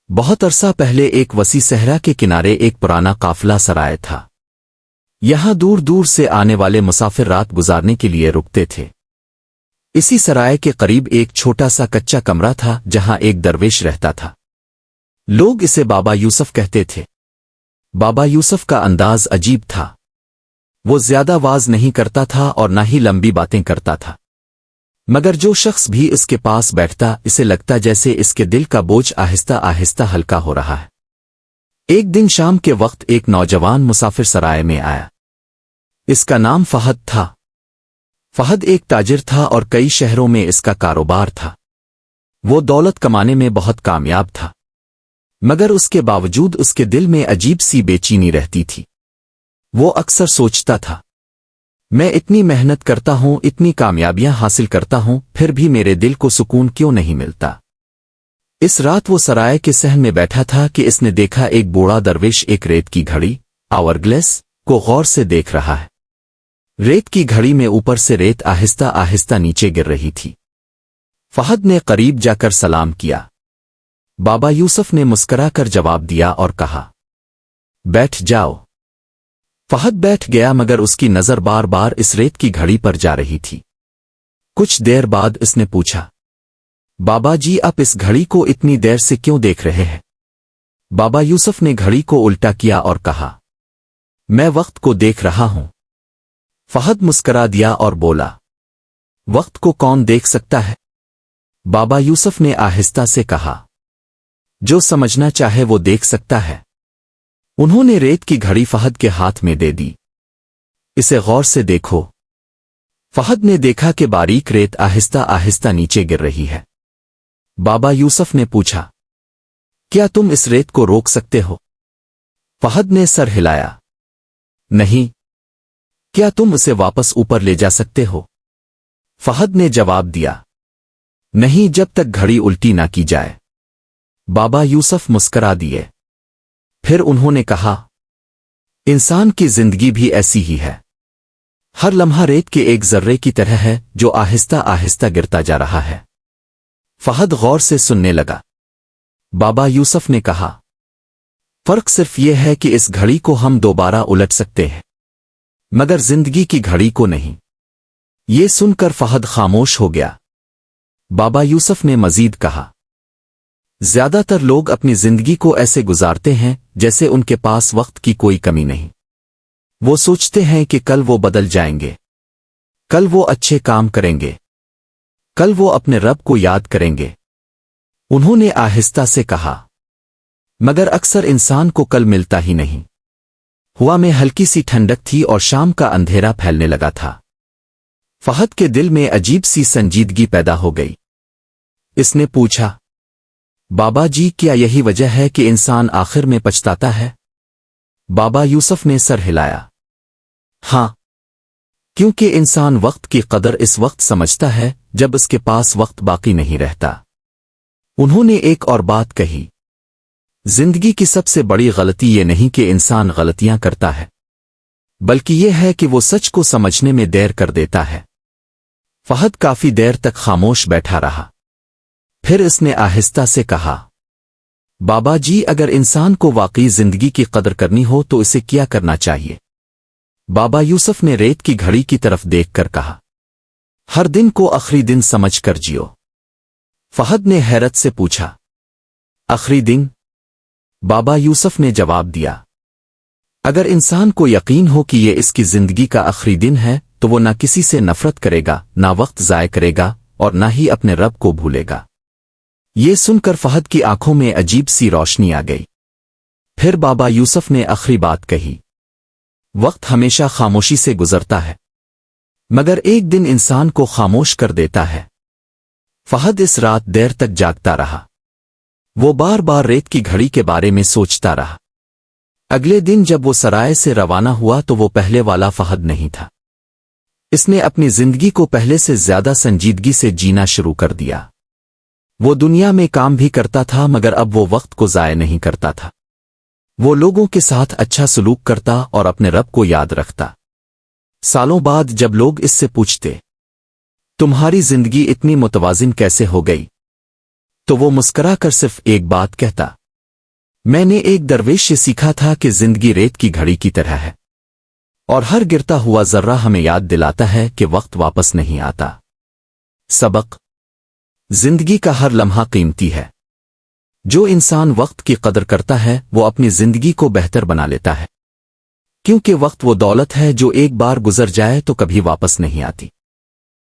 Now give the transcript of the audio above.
بہت عرصہ پہلے ایک وسیع صحرا کے کنارے ایک پرانا قافلہ سرائے تھا۔ یہاں دور دور سے آنے والے مسافر رات گزارنے کے لیے رکتے تھے۔ اسی سرائے کے قریب ایک چھوٹا سا کچا کمرہ تھا جہاں ایک درویش رہتا تھا۔ لوگ اسے بابا یوسف کہتے تھے۔ بابا یوسف کا انداز عجیب تھا۔ وہ زیادہ واز نہیں کرتا تھا اور نہ ہی لمبی باتیں کرتا تھا، مگر جو شخص بھی اس کے پاس بیٹھتا اسے لگتا جیسے اس کے دل کا بوجھ آہستہ آہستہ ہلکا ہو رہا ہے۔ ایک دن شام کے وقت ایک نوجوان مسافر سرائے میں آیا۔ اس کا نام فہد تھا۔ فہد ایک تاجر تھا اور کئی شہروں میں اس کا کاروبار تھا۔ وہ دولت کمانے میں بہت کامیاب تھا، مگر اس کے باوجود اس کے دل میں عجیب سی بے چینی رہتی تھی۔ وہ اکثر سوچتا تھا، میں اتنی محنت کرتا ہوں، اتنی کامیابیاں حاصل کرتا ہوں، پھر بھی میرے دل کو سکون کیوں نہیں ملتا۔ اس رات وہ سرائے کے صحن میں بیٹھا تھا کہ اس نے دیکھا ایک بوڑھا درویش ایک ریت کی گھڑی آور گلیس کو غور سے دیکھ رہا ہے۔ ریت کی گھڑی میں اوپر سے ریت آہستہ آہستہ نیچے گر رہی تھی۔ فہد نے قریب جا کر سلام کیا۔ بابا یوسف نے مسکرا کر جواب دیا اور کہا، بیٹھ جاؤ۔ فہد بیٹھ گیا، مگر اس کی نظر بار بار اس ریت کی گھڑی پر جا رہی تھی۔ کچھ دیر بعد اس نے پوچھا، بابا جی آپ اس گھڑی کو اتنی دیر سے کیوں دیکھ رہے ہیں؟ بابا یوسف نے گھڑی کو الٹا کیا اور کہا، میں وقت کو دیکھ رہا ہوں۔ فہد مسکرا دیا اور بولا، وقت کو کون دیکھ سکتا ہے؟ بابا یوسف نے آہستہ سے کہا، جو سمجھنا چاہے وہ دیکھ سکتا ہے۔ انہوں نے ریت کی گھڑی فہد کے ہاتھ میں دے دی۔ اسے غور سے دیکھو۔ فہد نے دیکھا کہ باریک ریت آہستہ آہستہ نیچے گر رہی ہے۔ بابا یوسف نے پوچھا، کیا تم اس ریت کو روک سکتے ہو؟ فہد نے سر ہلایا، نہیں۔ کیا تم اسے واپس اوپر لے جا سکتے ہو؟ فہد نے جواب دیا، نہیں، جب تک گھڑی الٹی نہ کی جائے۔ بابا یوسف مسکرا دیے۔ پھر انہوں نے کہا، انسان کی زندگی بھی ایسی ہی ہے۔ ہر لمحہ ریت کے ایک ذرے کی طرح ہے جو آہستہ آہستہ گرتا جا رہا ہے۔ فہد غور سے سننے لگا۔ بابا یوسف نے کہا، فرق صرف یہ ہے کہ اس گھڑی کو ہم دوبارہ الٹ سکتے ہیں، مگر زندگی کی گھڑی کو نہیں۔ یہ سن کر فہد خاموش ہو گیا۔ بابا یوسف نے مزید کہا، زیادہ تر لوگ اپنی زندگی کو ایسے گزارتے ہیں جیسے ان کے پاس وقت کی کوئی کمی نہیں۔ وہ سوچتے ہیں کہ کل وہ بدل جائیں گے، کل وہ اچھے کام کریں گے، کل وہ اپنے رب کو یاد کریں گے۔ انہوں نے آہستہ سے کہا، مگر اکثر انسان کو کل ملتا ہی نہیں۔ ہوا میں ہلکی سی ٹھنڈک تھی اور شام کا اندھیرا پھیلنے لگا تھا۔ فہد کے دل میں عجیب سی سنجیدگی پیدا ہو گئی۔ اس نے پوچھا، بابا جی کیا یہی وجہ ہے کہ انسان آخر میں پچھتاتا ہے؟ بابا یوسف نے سر ہلایا، ہاں، کیونکہ انسان وقت کی قدر اس وقت سمجھتا ہے جب اس کے پاس وقت باقی نہیں رہتا۔ انہوں نے ایک اور بات کہی، زندگی کی سب سے بڑی غلطی یہ نہیں کہ انسان غلطیاں کرتا ہے، بلکہ یہ ہے کہ وہ سچ کو سمجھنے میں دیر کر دیتا ہے۔ فہد کافی دیر تک خاموش بیٹھا رہا۔ پھر اس نے آہستہ سے کہا، بابا جی اگر انسان کو واقعی زندگی کی قدر کرنی ہو تو اسے کیا کرنا چاہیے؟ بابا یوسف نے ریت کی گھڑی کی طرف دیکھ کر کہا، ہر دن کو آخری دن سمجھ کر جیو۔ فہد نے حیرت سے پوچھا، آخری دن؟ بابا یوسف نے جواب دیا، اگر انسان کو یقین ہو کہ یہ اس کی زندگی کا آخری دن ہے تو وہ نہ کسی سے نفرت کرے گا، نہ وقت ضائع کرے گا اور نہ ہی اپنے رب کو بھولے گا۔ یہ سن کر فہد کی آنکھوں میں عجیب سی روشنی آ گئی۔ پھر بابا یوسف نے آخری بات کہی، وقت ہمیشہ خاموشی سے گزرتا ہے، مگر ایک دن انسان کو خاموش کر دیتا ہے۔ فہد اس رات دیر تک جاگتا رہا۔ وہ بار بار ریت کی گھڑی کے بارے میں سوچتا رہا۔ اگلے دن جب وہ سرائے سے روانہ ہوا تو وہ پہلے والا فہد نہیں تھا۔ اس نے اپنی زندگی کو پہلے سے زیادہ سنجیدگی سے جینا شروع کر دیا۔ وہ دنیا میں کام بھی کرتا تھا مگر اب وہ وقت کو ضائع نہیں کرتا تھا۔ وہ لوگوں کے ساتھ اچھا سلوک کرتا اور اپنے رب کو یاد رکھتا۔ سالوں بعد جب لوگ اس سے پوچھتے، تمہاری زندگی اتنی متوازن کیسے ہو گئی؟ تو وہ مسکرا کر صرف ایک بات کہتا، میں نے ایک درویش سے سیکھا تھا کہ زندگی ریت کی گھڑی کی طرح ہے اور ہر گرتا ہوا ذرہ ہمیں یاد دلاتا ہے کہ وقت واپس نہیں آتا۔ سبق: زندگی کا ہر لمحہ قیمتی ہے۔ جو انسان وقت کی قدر کرتا ہے وہ اپنی زندگی کو بہتر بنا لیتا ہے، کیونکہ وقت وہ دولت ہے جو ایک بار گزر جائے تو کبھی واپس نہیں آتی۔